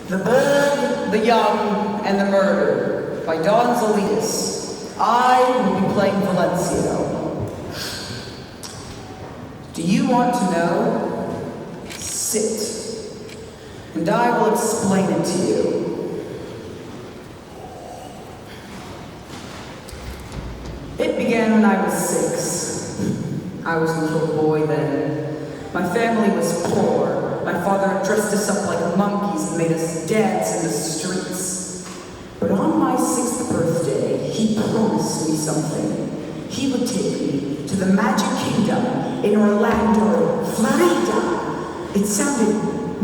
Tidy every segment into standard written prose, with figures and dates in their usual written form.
The Bold, the Young, and the Murdered by Don Zolitas. I will be playing Valencio. Do you want to know? Sit, and I will explain it to you. It began when I was 6. I was a little boy then. My family was poor. My father dressed us up like monkeys and made us dance in the streets. But on my 6th birthday, he promised me something. He would take me to the Magic Kingdom in Orlando, Florida. It sounded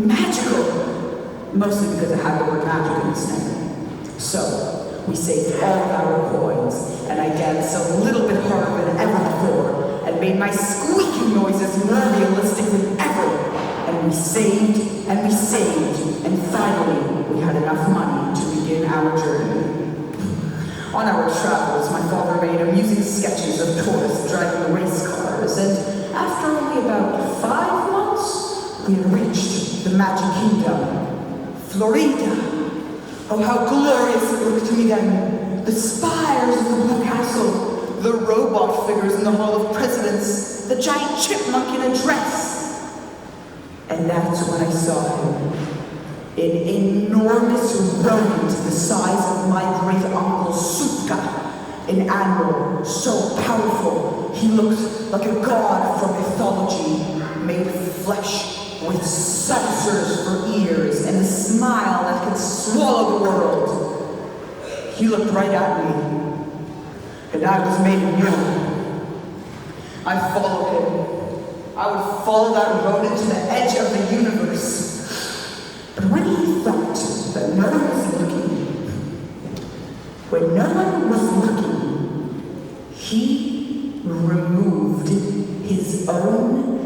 magical, mostly because it had the word magic in its name. So, we saved all of our coins, and I danced a little bit harder than ever before, and made my squeaking noises more realistic than ever. And we saved, and finally we had enough money to begin our journey. On our travels, my father made amusing sketches of tourists driving race cars, and after only about 5 months, we had reached the Magic Kingdom, Florida. Oh, how glorious it looked to me then! The spires of the Blue Castle, the robot figures in the Hall of Presidents, the giant chipmunk in a dress. And that's when I saw him. An enormous rodent the size of my great-uncle Sutka. An animal so powerful, he looked like a god from mythology, made of flesh with sensors for ears and a smile that could swallow the world. He looked right at me, and I was made immune. I followed him. I would follow that rodent to the edge of the universe. But when he thought that no one was looking, he removed his own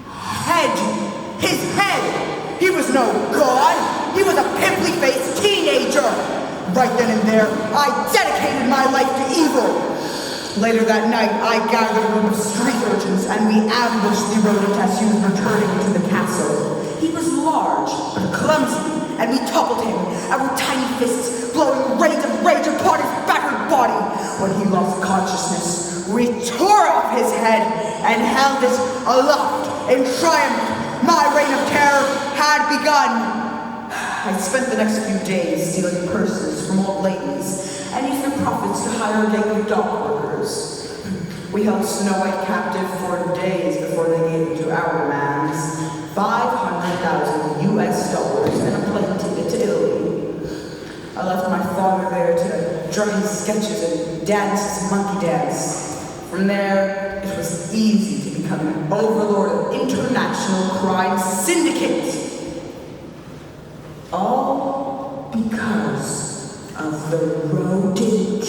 head. His head! He was no god! He was a pimply-faced teenager! Right then and there, I dedicated my life to evil. Later that night, I gathered a group of street urchins and we ambushed the rodent as he was returning to the castle. He was large, but clumsy, and we toppled him, our tiny fists blowing rays of rage upon his battered body. When he lost consciousness, we tore off his head and held it aloft in triumph. My reign of terror had begun. I spent the next few days stealing purses from old ladies and used the profits to hire a gang of dock workers. We held Snow White captive for days before they gave her to our demands. $500,000 US and a plane ticket to Italy. I left my father there to draw his sketches and dance his monkey dance. From there, it was easy to become an overlord of international crime syndicate. All because of the rodent.